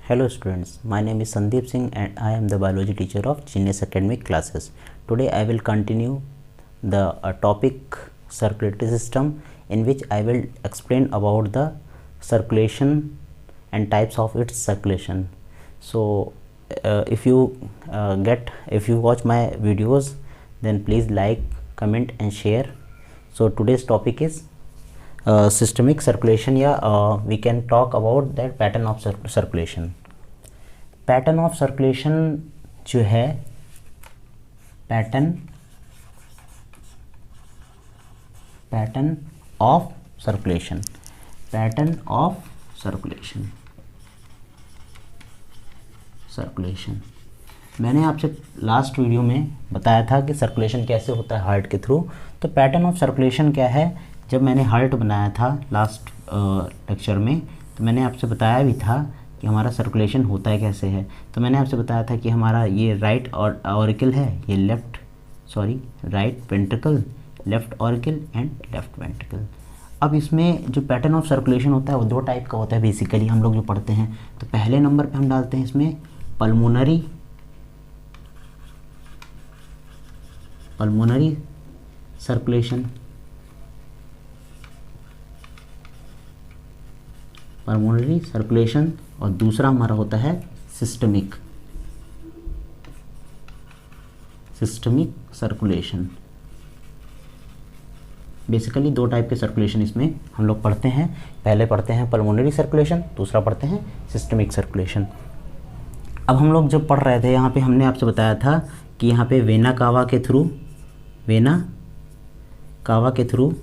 Hello students, my name is Sandeep Singh and I am the biology teacher of Genius Academic classes. Today I will continue the topic circulatory system, in which I will explain about the circulation and types of its circulation. So if you watch my videos, then please like, comment and share. So today's topic is systemic circulation, या we can talk about that pattern of circulation. Pattern of circulation जो है, pattern of circulation, pattern of circulation मैंने आपसे last video में बताया था कि circulation कैसे होता है हार्ट के थ्रू. तो पैटर्न ऑफ सर्कुलेशन क्या है, जब मैंने हार्ट बनाया था लास्ट लेक्चर में, तो मैंने आपसे बताया भी था कि हमारा सर्कुलेशन होता है कैसे है. तो मैंने आपसे बताया था कि हमारा ये राइट ऑरिकल है, ये right ventricle, left auricle and left ventricle. अब इसमें जो पैटर्न ऑफ सर्कुलेशन होता है वो दो टाइप का होता है बेसिकली, हम लोग जो पढ़ते हैं. तो पहले नंबर पे हम डालते हैं इसमें पल्मोनरी सर्कुलेशन, पल्मोनरी सर्कुलेशन, और दूसरा हमारा होता है सिस्टमिक सर्कुलेशन. बेसिकली दो टाइप के सर्कुलेशन इसमें हम लोग पढ़ते हैं. पहले पढ़ते हैं पल्मोनरी सर्कुलेशन, दूसरा पढ़ते हैं सिस्टमिक सर्कुलेशन. अब हम लोग जब पढ़ रहे थे यहाँ पे हमने आपसे बताया था कि यहाँ पे वेना कावा के थ्रू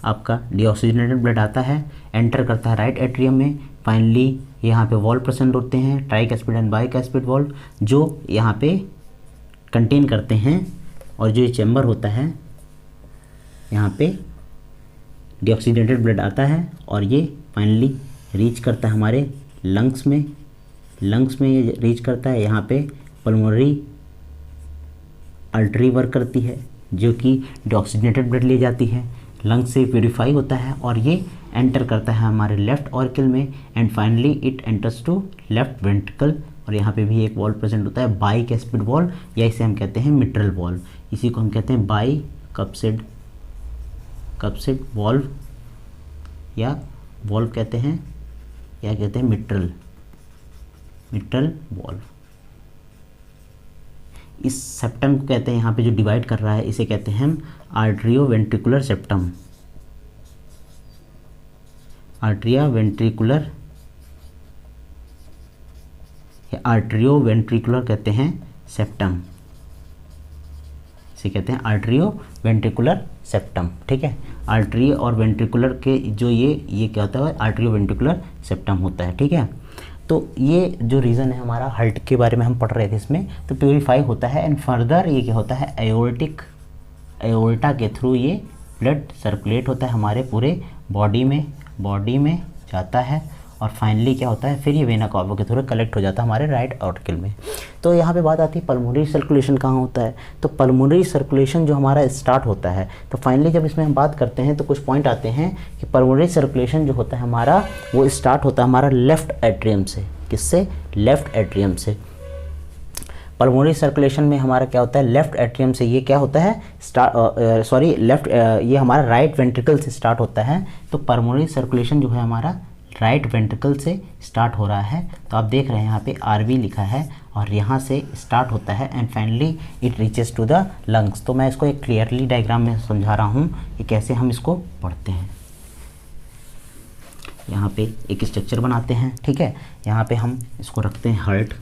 आपका डीऑक्सीजनेटेड ब्लड आता है, एंटर करता है राइट एट्रियम में. फाइनली यहाँ पे वॉल्व प्रेजेंट होते हैं, tricuspid and bicuspid valve, जो यहाँ पे कंटेन करते हैं. और जो ये चैम्बर होता है, यहाँ पे डीऑक्सीजनेटेड ब्लड आता है और ये फाइनली रीच करता है हमारे लंग्स में ये रीच करता है. यहाँ पे पल्मोनरी आर्टरी वर्क करती है, जो कि डीऑक्सीजनेटेड ब्लड ले जाती है, लंग से प्यूरिफाई होता है और ये एंटर करता है हमारे लेफ्ट ऑरिकल में, and finally it enters to left ventricle. और यहाँ पे भी एक वॉल्व प्रेजेंट होता है, बाई कैस्पिड वॉल्व, या इसे हम कहते हैं मिट्रल वॉल्व. इसी को हम कहते हैं बाई कप्सिड वॉल्व, या वॉल्व कहते हैं, या कहते हैं मिट्रल वॉल्व. इस सेप्टम को कहते हैं, यहाँ पे जो डिवाइड कर रहा है इसे कहते हैं हम आर्टरियो वेंट्रिकुलर सेप्टम. आर्टरियो वेंट्रिकुलर कहते हैं सेप्टम, इसे कहते हैं आर्टरियो वेंट्रिकुलर सेप्टम. ठीक है, आर्टरी और वेंट्रिकुलर के जो ये क्या होता है, आर्टरियो वेंट्रिकुलर सेप्टम होता है. ठीक है, तो ये जो रीज़न है हमारा हार्ट के बारे में हम पढ़ रहे थे इसमें, तो प्यूरिफाई होता है एंड फर्दर ये क्या होता है, एओर्टा के थ्रू ये ब्लड सर्कुलेट होता है हमारे पूरे बॉडी में जाता है, और फाइनली क्या होता है, फिर ये वेना कावा के थ्रू कलेक्ट हो जाता है हमारे राइट ऑरिकल में. तो यहाँ पे बात आती है पल्मोनरी सर्कुलेशन कहाँ होता है. तो पल्मोनरी सर्कुलेशन जो हमारा स्टार्ट होता है, तो फाइनली जब इसमें हम बात करते हैं तो कुछ पॉइंट आते हैं कि पल्मोनरी सर्कुलेशन जो होता है हमारा, वो स्टार्ट होता है हमारा लेफ्ट एट्रियम से. किससे? लेफ्ट एट्रियम से. पल्मोनरी सर्कुलेशन में हमारा क्या होता है, लेफ्ट एट्रियम से ये क्या होता है, ये हमारा राइट वेंट्रिकल से स्टार्ट होता है. तो पल्मोनरी सर्कुलेशन जो है हमारा राइट वेंट्रिकल से स्टार्ट हो रहा है. तो आप देख रहे हैं यहाँ पे आरवी लिखा है, और यहाँ से स्टार्ट होता है and finally it reaches to the lungs. तो मैं इसको एक क्लियरली डायग्राम में समझा रहा हूँ कि कैसे हम इसको पढ़ते हैं. यहाँ पे एक स्ट्रक्चर बनाते हैं. ठीक है, यहाँ पे हम इसको रखते हैं हार्ट.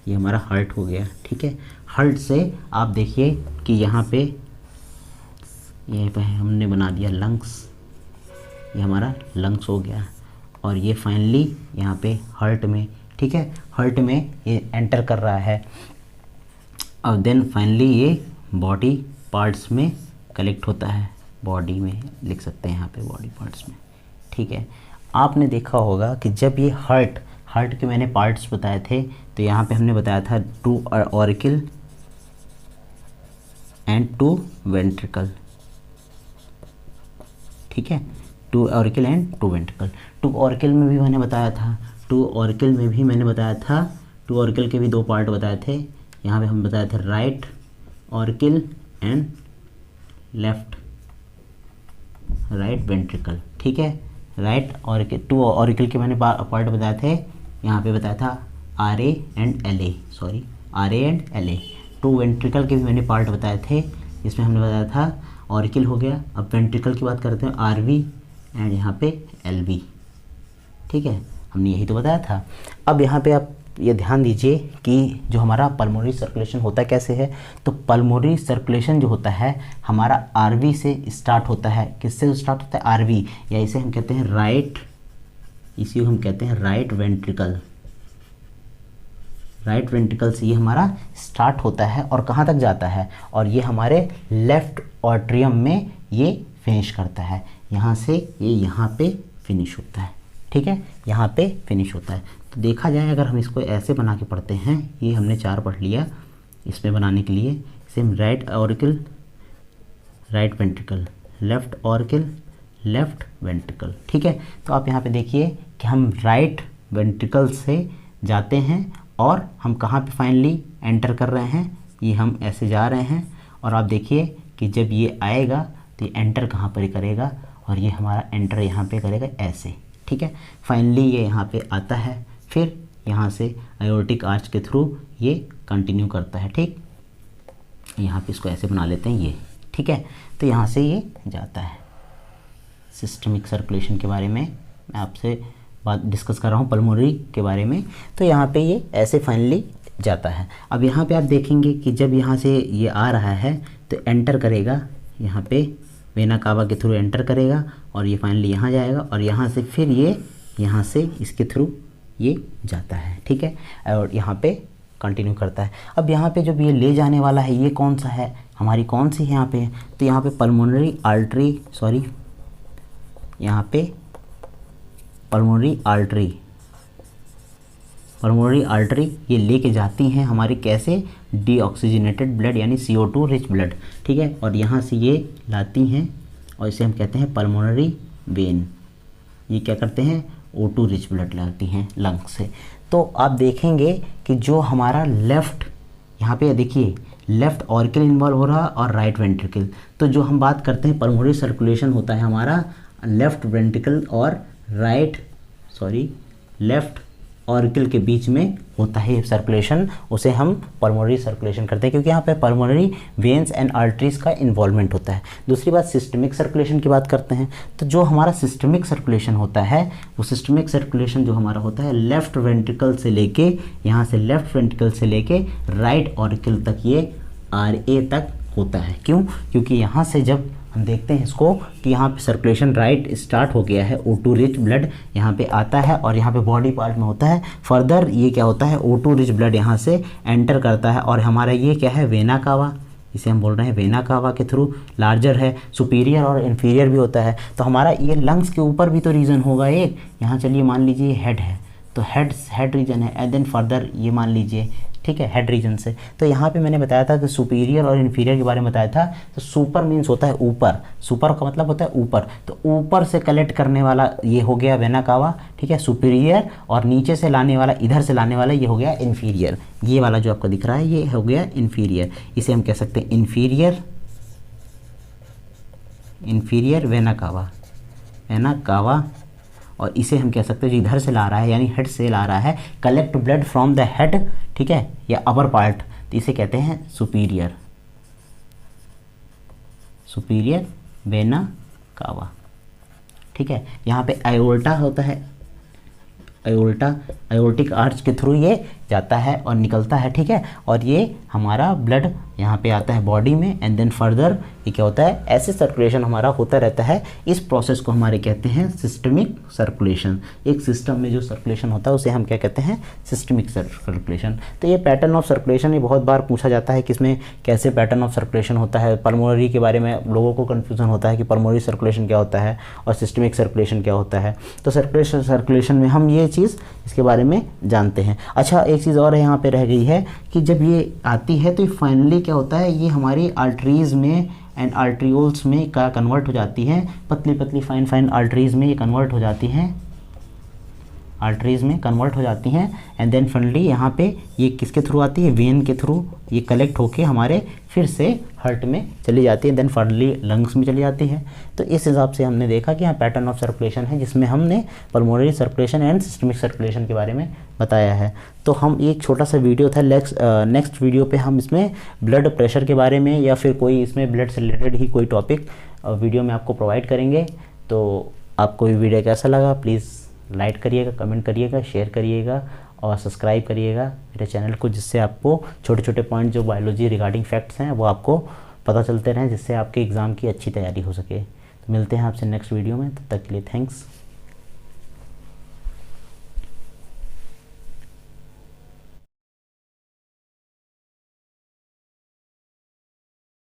ये हमारा हार्ट हो गया. ठीक है, हार्ट से आप देखिए कि यहाँ पे हमने बना दिया लंग्स, ये हमारा लंग्स हो गया. और ये फाइनली यहाँ पे हार्ट में, ठीक है, हार्ट में ये एंटर कर रहा है, और देन फाइनली ये बॉडी पार्ट्स में कलेक्ट होता है. बॉडी में लिख सकते हैं यहाँ पे, बॉडी पार्ट्स में. ठीक है, आपने देखा होगा कि जब ये हार्ट के मैंने पार्ट्स बताए थे, तो यहाँ पे हमने बताया था 2 ऑरिकल एंड 2 वेंट्रिकल. ठीक है, 2 ऑरिकल एंड 2 वेंट्रिकल. 2 ऑरिकल में भी मैंने बताया था टू ऑरिकल में भी मैंने बताया था, टू ऑरिकल के भी दो पार्ट बताए थे। यहाँ पे हम बताए थे right auricle and left right ventricle, ठीक है। राइट ऑरिकल, टू ऑरिकल के मैंने पार्ट बताए थे, यहाँ पे बताया था R A and L A, sorry R A and L A. Two ventricle के भी मैंने पार्ट बताए थे, इसमें हमने बताया था ऑरिकल हो गया। अब वेंट्रिकल की बात करते हैं, आर वी एंड यहाँ पे एल वी, ठीक है, हमने यही तो बताया था। अब यहाँ पे आप ये ध्यान दीजिए कि जो हमारा पल्मोनरी सर्कुलेशन होता है कैसे है, तो पल्मोनरी सर्कुलेशन जो होता है हमारा आरवी से स्टार्ट होता है। किससे स्टार्ट होता है? आरवी, या इसे हम कहते हैं राइट, इसी को हम कहते हैं राइट वेंट्रिकल। राइट वेंट्रिकल से ये हमारा स्टार्ट होता है और कहाँ तक जाता है, और ये हमारे लेफ्ट ऑट्रियम में ये फिनिश करता है। यहाँ से ये यहाँ पे फिनिश होता है, ठीक है, यहाँ पे फिनिश होता है। तो देखा जाए अगर हम इसको ऐसे बना के पढ़ते हैं, ये हमने 4 पढ़ लिया, इसमें बनाने के लिए same right auricle right ventricle, left auricle left ventricle, ठीक है। तो आप यहाँ पे देखिए कि हम राइट वेंट्रिकल से जाते हैं और हम कहाँ पे फाइनली एंटर कर रहे हैं, ये हम ऐसे जा रहे हैं, और आप देखिए कि जब ये आएगा तो ये एंटर कहाँ पर करेगा, और ये हमारा एंटर यहाँ पे करेगा ऐसे, ठीक है। फाइनली ये यहाँ पे आता है, फिर यहाँ से आयोटिक आर्च के थ्रू ये कंटिन्यू करता है, ठीक। यहाँ पे इसको ऐसे बना लेते हैं ये, ठीक है। तो यहाँ से ये जाता है। सिस्टमिक सर्कुलेशन के बारे में मैं आपसे बात डिस्कस कर रहा हूँ, पल्मोनरी के बारे में। तो यहाँ पे ये ऐसे फाइनली जाता है। अब यहाँ पे आप देखेंगे कि जब यहाँ से ये आ रहा है तो एंटर करेगा, यहाँ पे वेना कावा के थ्रू एंटर करेगा, और ये फाइनली यहाँ जाएगा, और यहाँ से फिर ये यहाँ से इसके थ्रू ये जाता है, ठीक है, और यहाँ पे कंटिन्यू करता है। अब यहाँ पे जब ये ले जाने वाला है, ये कौन सा है, हमारी कौन सी है यहाँ पे, तो यहाँ पे पल्मोनरी आर्टरी, सॉरी यहाँ पे पल्मोनरी आर्टरी ये लेके जाती हैं हमारी कैसे, डीऑक्सीजनेटेड ब्लड यानी CO2 रिच ब्लड, ठीक है, और यहाँ से ये लाती हैं और इसे हम कहते हैं पल्मोनरी वेन। ये क्या करते हैं, O2 रिच ब्लड लाती हैं लंग से। तो आप देखेंगे कि जो हमारा लेफ़्ट, यहाँ पे देखिए लेफ़्ट ऑरिकल इन्वॉल्व हो रहा और राइट वेंट्रिकल। तो जो हम बात करते हैं पल्मोनरी सर्कुलेशन होता है हमारा लेफ़्ट वेंट्रिकल और लेफ़्ट ऑरिकल के बीच में होता है सर्कुलेशन, उसे हम पल्मोनरी सर्कुलेशन करते हैं, क्योंकि यहाँ पे पल्मोनरी वेन्स एंड आर्टरीज का इन्वॉल्वमेंट होता है। दूसरी बात सिस्टमिक सर्कुलेशन की बात करते हैं, तो जो हमारा सिस्टमिक सर्कुलेशन होता है, वो सिस्टमिक सर्कुलेशन जो हमारा होता है लेफ़्ट वेंट्रिकल से लेके, यहाँ से लेफ़्ट वेंट्रिकल से लेके राइट ऑरिकल तक, ये RA तक होता है। क्यों? क्योंकि यहाँ से जब हम देखते हैं इसको कि यहाँ पे सर्कुलेशन राइट स्टार्ट हो गया है, O2 रिच ब्लड यहाँ पे आता है और यहाँ पे बॉडी पार्ट में होता है, फर्दर ये क्या होता है, O2 रिच ब्लड यहाँ से एंटर करता है, और हमारा ये क्या है, वेना कावा, इसे हम बोल रहे हैं वेना कावा के थ्रू लार्जर है, सुपीरियर और इन्फीरियर भी होता है। तो हमारा ये लंग्स के ऊपर भी तो रीजन होगा एक, यहाँ चलिए मान लीजिए हेड है, तो हेड रीजन है, एंड देन फर्दर ये मान लीजिए, ठीक है, हेड रीजन से। तो यहाँ पे मैंने बताया था कि सुपीरियर और इन्फीरियर के बारे में बताया था। तो सुपर मीन्स होता है ऊपर, सुपर का मतलब होता है ऊपर, तो ऊपर से कलेक्ट करने वाला ये हो गया वेना कावा, ठीक है, सुपीरियर, और नीचे से लाने वाला, इधर से लाने वाला ये हो गया इन्फीरियर। ये वाला जो आपको दिख रहा है ये हो गया इन्फीरियर, इसे हम कह सकते हैं इन्फीरियर वेना कावा, और इसे हम कह सकते हैं जो इधर से ला रहा है यानी हेड से ला रहा है, collect blood from the head, ठीक है, या अपर पार्ट, तो इसे कहते हैं सुपीरियर वेना कावा, ठीक है। यहाँ पे आयोल्टा होता है, आयोटिक आर्च के थ्रू ये जाता है और निकलता है, ठीक है, और ये हमारा ब्लड यहाँ पे आता है बॉडी में, एंड देन फर्दर ये क्या होता है, ऐसे सर्कुलेशन हमारा होता रहता है। इस प्रोसेस को हमारे कहते हैं सिस्टमिक सर्कुलेशन। एक सिस्टम में जो सर्कुलेशन होता है उसे हम क्या कहते हैं, सिस्टमिक सर्कुलेशन। तो ये पैटर्न ऑफ सर्कुलेशन ये बहुत बार पूछा जाता है कि इसमें कैसे पैटर्न ऑफ सर्कुलेशन होता है। पल्मोनरी के बारे में लोगों को कन्फ्यूजन होता है कि पल्मोनरी सर्कुलेशन क्या होता है और सिस्टमिक सर्कुलेशन क्या होता है। तो सर्कुलेशन में हम ये चीज़ इसके बारे में जानते हैं। अच्छा, एक चीज़ और यहाँ पे रह गई है कि जब ये आती है तो फाइनली क्या होता है, ये हमारी आर्टरीज़ में एंड आर्ट्रियोल्स में का कन्वर्ट हो जाती हैं, पतली पतली फाइन आर्टरीज़ में ये कन्वर्ट हो जाती हैं आर्टरीज में कन्वर्ट हो जाती हैं एंड देन फाइनली यहाँ पे ये किसके थ्रू आती है, वेन के थ्रू ये कलेक्ट होके हमारे फिर से हार्ट में चली जाती है, देन फाइनली लंग्स में चली जाती है। तो इस हिसाब से हमने देखा कि यहाँ पैटर्न ऑफ सर्कुलेशन है जिसमें हमने pulmonary circulation and systemic circulation के बारे में बताया है। तो हम एक छोटा सा वीडियो था, नेक्स्ट वीडियो पे हम इसमें ब्लड प्रेशर के बारे में या फिर कोई इसमें ब्लड से रिलेटेड ही कोई टॉपिक वीडियो में आपको प्रोवाइड करेंगे। तो आपको ये वीडियो कैसा लगा प्लीज़ लाइक करिएगा, कमेंट करिएगा, शेयर करिएगा और सब्सक्राइब करिएगा मेरे चैनल को, जिससे आपको छोटे छोटे पॉइंट जो बायोलॉजी रिगार्डिंग फैक्ट्स हैं वो आपको पता चलते रहें, जिससे आपके एग्ज़ाम की अच्छी तैयारी हो सके। तो मिलते हैं आपसे नेक्स्ट वीडियो में, तब तक के लिए थैंक्स।